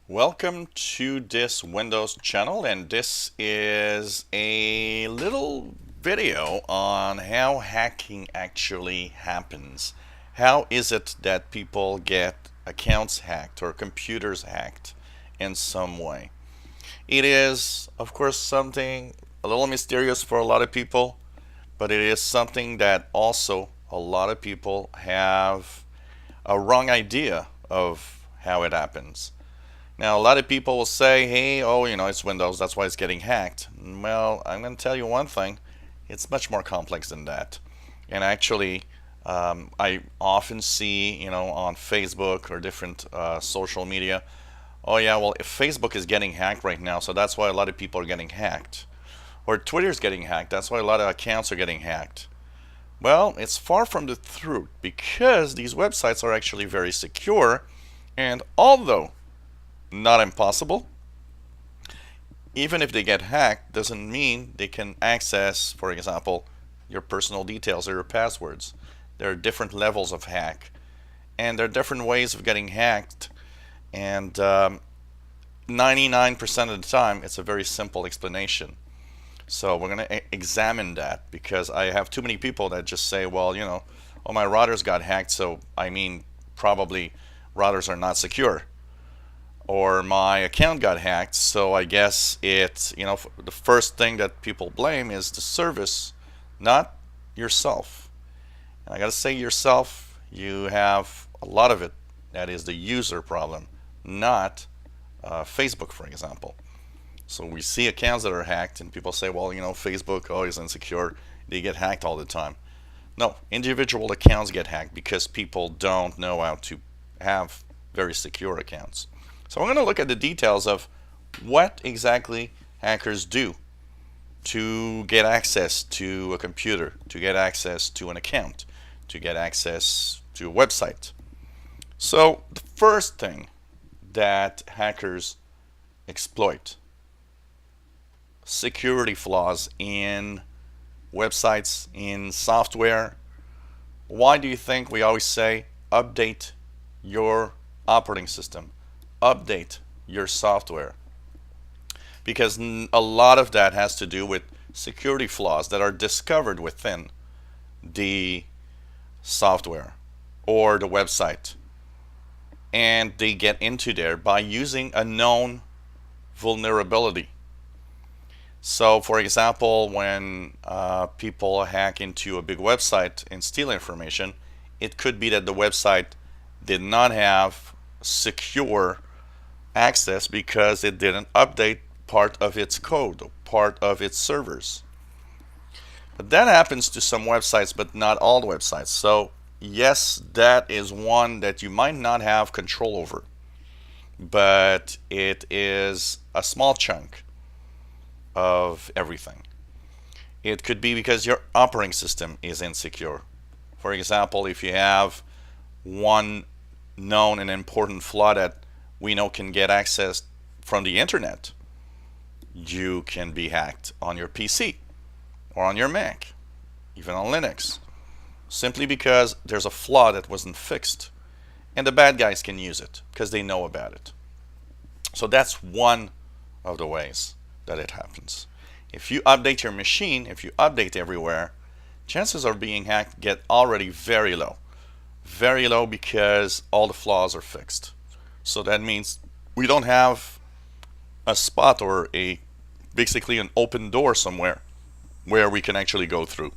Welcome to this Windows channel, and this is a little video on how hacking actually happens. How is it that people get accounts hacked or computers hacked in some way? It is, of course, something a little mysterious for a lot of people, but it is something that also a lot of people have a wrong idea of how it happens. Now, a lot of people will say, hey, oh, it's Windows, that's why it's getting hacked. Well, I'm going to tell you one thing. It's much more complex than that. And actually, I often see, on Facebook or different social media, oh, yeah, well, if Facebook is getting hacked right now, so that's why a lot of people are getting hacked. Or Twitter's getting hacked, that's why a lot of accounts are getting hacked. Well, it's far from the truth because these websites are actually very secure. And although not impossible, even if they get hacked, doesn't mean they can access, for example, your personal details or your passwords. There are different levels of hack, and there are different ways of getting hacked. And 99% of the time, it's a very simple explanation. So we're going to examine that because I have too many people that just say, well, oh, my routers got hacked, so I mean, probably routers are not secure. Or my account got hacked, so I guess it's, the first thing that people blame is the service, not yourself. And I gotta say, yourself, you have a lot of it. That is the user problem, not Facebook, for example. So we see accounts that are hacked, and people say, well, Facebook always insecure. They get hacked all the time. No, individual accounts get hacked because people don't know how to have very secure accounts. So we're going to look at the details of what exactly hackers do to get access to a computer, to get access to an account, to get access to a website. So the first thing that hackers exploit: security flaws in websites, in software. Why do you think we always say update your operating system? Update your software, because a lot of that has to do with security flaws that are discovered within the software or the website, and they get into there by using a known vulnerability. So for example, when people hack into a big website and steal information, it could be that the website did not have secure access because it didn't update part of its code, part of its servers. But that happens to some websites, but not all websites. So yes, that is one that you might not have control over, but it is a small chunk of everything. It could be because your operating system is insecure. For example, if you have one known and important flaw that we know can get access from the internet, you can be hacked on your PC or on your Mac, even on Linux, simply because there's a flaw that wasn't fixed, and the bad guys can use it because they know about it. So that's one of the ways that it happens. If you update your machine, if you update everywhere, chances of being hacked get already very low. Very low because all the flaws are fixed. So that means we don't have a spot or basically an open door somewhere where we can actually go through.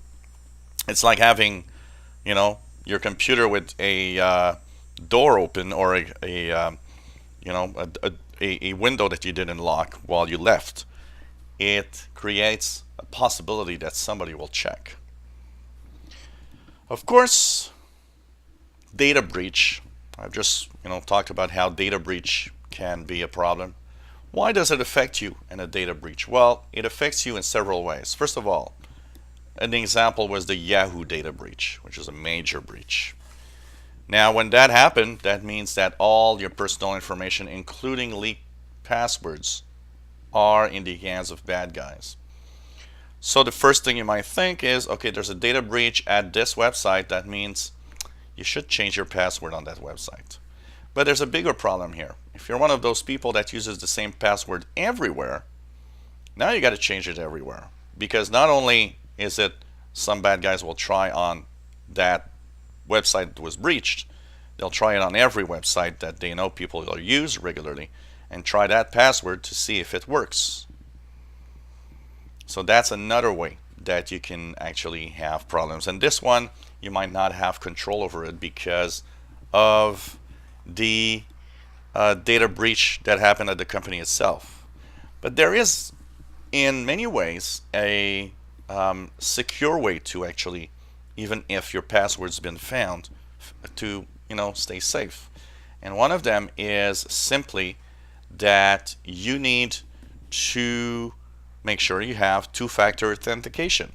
It's like having, your computer with a door open, or a window that you didn't lock while you left. It creates a possibility that somebody will check. Of course, data breach. I've just talked about how data breach can be a problem. Why does it affect you in a data breach? Well, it affects you in several ways. First of all, an example was the Yahoo data breach, which is a major breach. Now, when that happened, that means that all your personal information, including leaked passwords, are in the hands of bad guys. So the first thing you might think is, okay, there's a data breach at this website. That means you should change your password on that website. But there's a bigger problem here. If you're one of those people that uses the same password everywhere, now you got to change it everywhere. Because not only is it some bad guys will try on that website that was breached, they'll try it on every website that they know people will use regularly and try that password to see if it works. So that's another way that you can actually have problems. And this one, you might not have control over it because of the data breach that happened at the company itself. But there is, in many ways, a secure way to actually, even if your password's been found, to stay safe. And one of them is simply that you need to make sure you have two-factor authentication.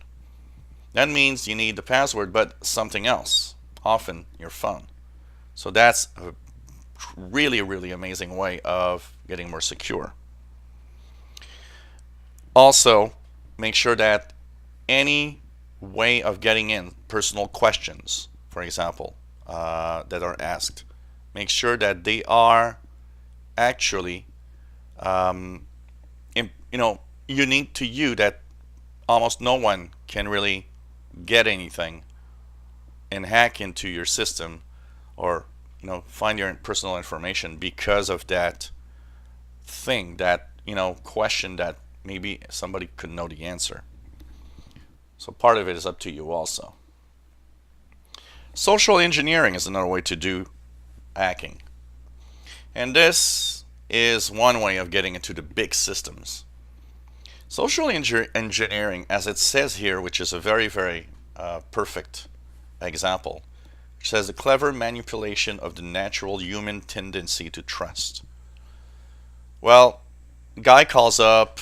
That means you need the password, but something else, often your phone. So that's a really, really amazing way of getting more secure. Also, make sure that any way of getting in personal questions, for example, that are asked, make sure that they are actually unique to you, that almost no one can really get anything and hack into your system or find your personal information because of that thing, that question that maybe somebody could know the answer. So part of it is up to you also. Social engineering is another way to do hacking. And this is one way of getting into the big systems. Social engineering, as it says here, which is a very, very perfect example, which says the clever manipulation of the natural human tendency to trust. Well, guy calls up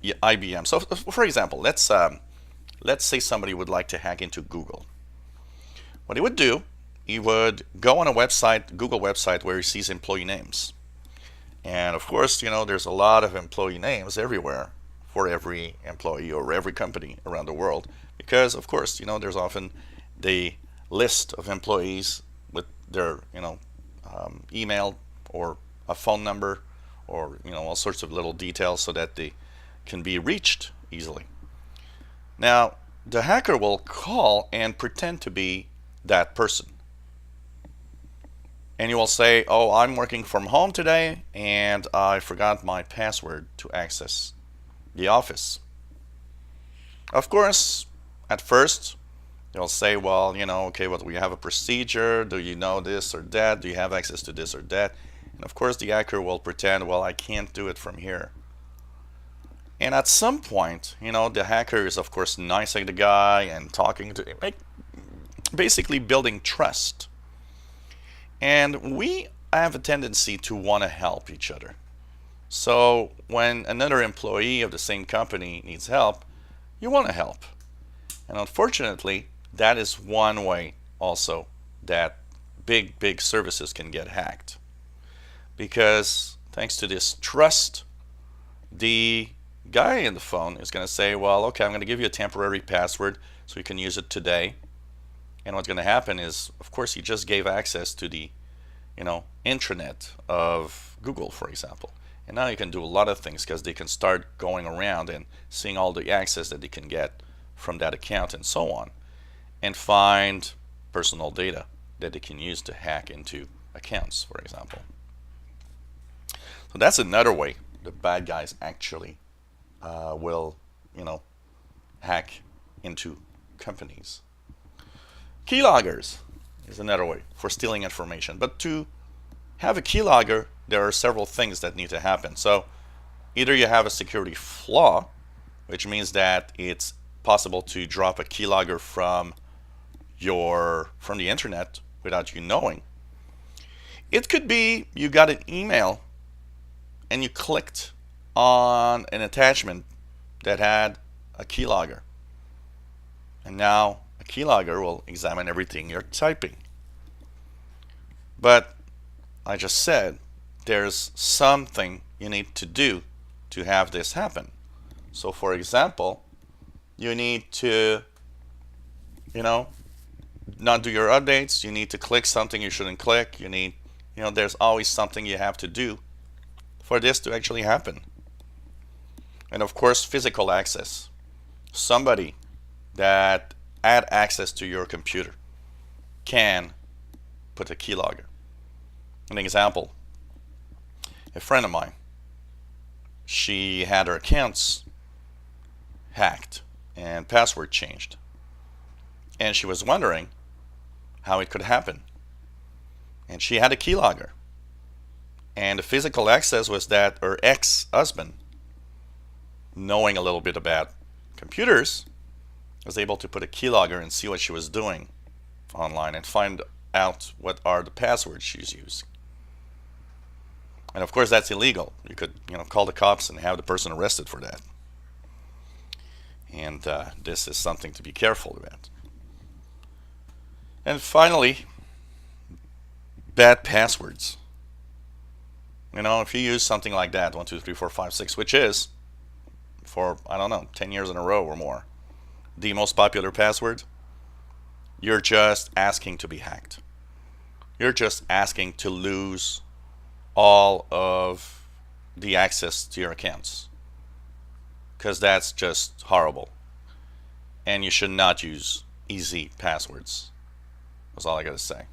IBM. So, for example, let's say somebody would like to hack into Google. What he would do, he would go on a website, Google website, where he sees employee names. And of course, there's a lot of employee names everywhere for every employee or every company around the world, because of course, there's often the list of employees with their, email or a phone number or, all sorts of little details so that they can be reached easily. Now, the hacker will call and pretend to be that person. And you will say, oh, I'm working from home today and I forgot my password to access the office. Of course, at first, they'll say, well, okay, well, we have a procedure. Do you know this or that? Do you have access to this or that? And of course, the hacker will pretend, well, I can't do it from here. And at some point, the hacker is, of course, nice like the guy and talking to him, basically building trust. And we have a tendency to want to help each other. So when another employee of the same company needs help, you want to help. And unfortunately, that is one way also that big services can get hacked. Because thanks to this trust, the guy in the phone is going to say, well, okay, I'm going to give you a temporary password so you can use it today. And what's going to happen is, of course, he just gave access to the, intranet of Google, for example. And now you can do a lot of things because they can start going around and seeing all the access that they can get from that account and so on, and find personal data that they can use to hack into accounts, for example. So that's another way the bad guys actually will, hack into companies. Keyloggers is another way for stealing information. But to have a keylogger, there are several things that need to happen. So either you have a security flaw, which means that it's possible to drop a keylogger from the internet without you knowing. It could be you got an email and you clicked on an attachment that had a keylogger. And now a keylogger will examine everything you're typing. But I just said there's something you need to do to have this happen. So for example, you need to, not do your updates. You need to click something you shouldn't click. You need, there's always something you have to do for this to actually happen. And of course, physical access. Somebody that had access to your computer can put a keylogger. An example, a friend of mine, she had her accounts hacked and password changed. And she was wondering how it could happen. And she had a keylogger. And the physical access was that her ex-husband, knowing a little bit about computers, was able to put a keylogger and see what she was doing online and find out what are the passwords she's using. And of course that's illegal. You could call the cops and have the person arrested for that. And this is something to be careful about. And finally, bad passwords. If you use something like that, 1, 2, 3, 4, 5, 6, which is, for, I don't know, 10 years in a row or more, the most popular password, you're just asking to be hacked. You're just asking to lose all of the access to your accounts. Because that's just horrible. And you should not use easy passwords. That's all I gotta say.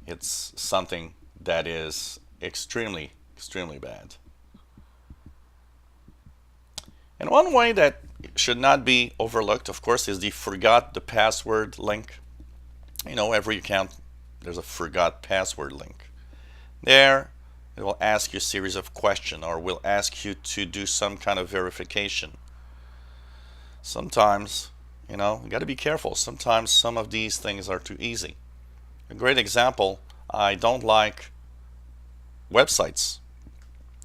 It's something that is extremely, extremely bad. And one way that should not be overlooked, of course, is the forgot the password link. Every account, there's a forgot password link. There, it will ask you a series of questions, or will ask you to do some kind of verification. Sometimes, you got to be careful. Sometimes some of these things are too easy. A great example, I don't like websites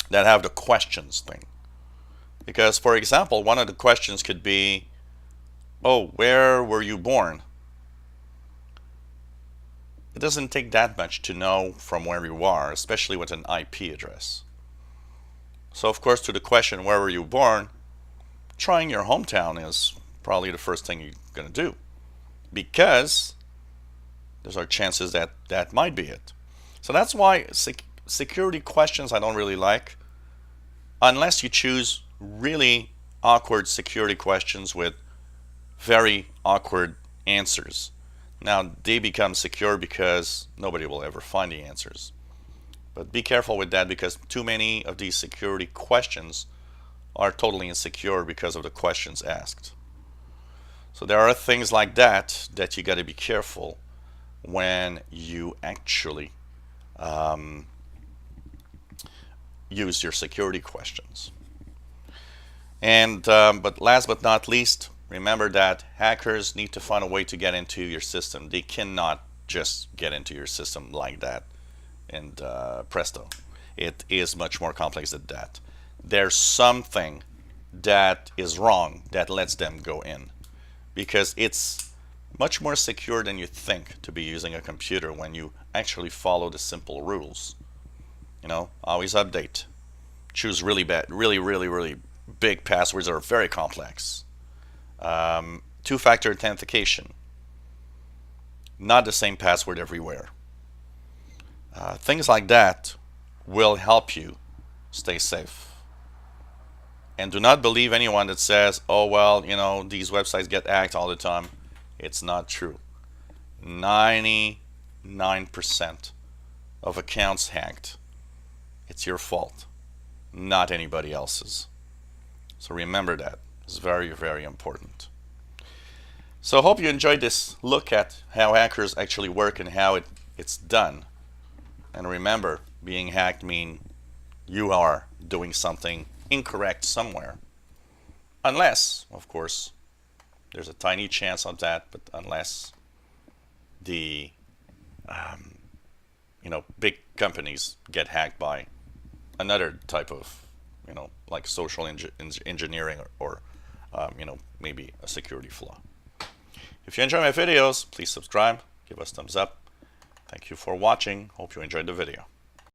that have the questions thing. Because, for example, one of the questions could be, oh, where were you born? It doesn't take that much to know from where you are, especially with an IP address. So, of course, to the question, where were you born, trying your hometown is probably the first thing you're going to do. Because there's our chances that that might be it. So that's why security questions I don't really like, unless you choose really awkward security questions with very awkward answers. Now they become secure because nobody will ever find the answers. But be careful with that, because too many of these security questions are totally insecure because of the questions asked. So there are things like that that you got to be careful when you actually use your security questions. And but last but not least, remember that hackers need to find a way to get into your system. They cannot just get into your system like that and presto. It is much more complex than that. There's something that is wrong that lets them go in, because it's much more secure than you think to be using a computer when you actually follow the simple rules. Always update. Choose really big passwords that are very complex. Two-factor authentication. Not the same password everywhere. Things like that will help you stay safe. And do not believe anyone that says, oh, well, these websites get hacked all the time. It's not true. 99% of accounts hacked, it's your fault, not anybody else's. So remember that. It's very, very important. So I hope you enjoyed this look at how hackers actually work and how it's done. And remember, being hacked means you are doing something incorrect somewhere. Unless, of course, there's a tiny chance of that, but unless the big companies get hacked by another type of like social engineering or maybe a security flaw. If you enjoy my videos, please subscribe, give us thumbs up. Thank you for watching. Hope you enjoyed the video.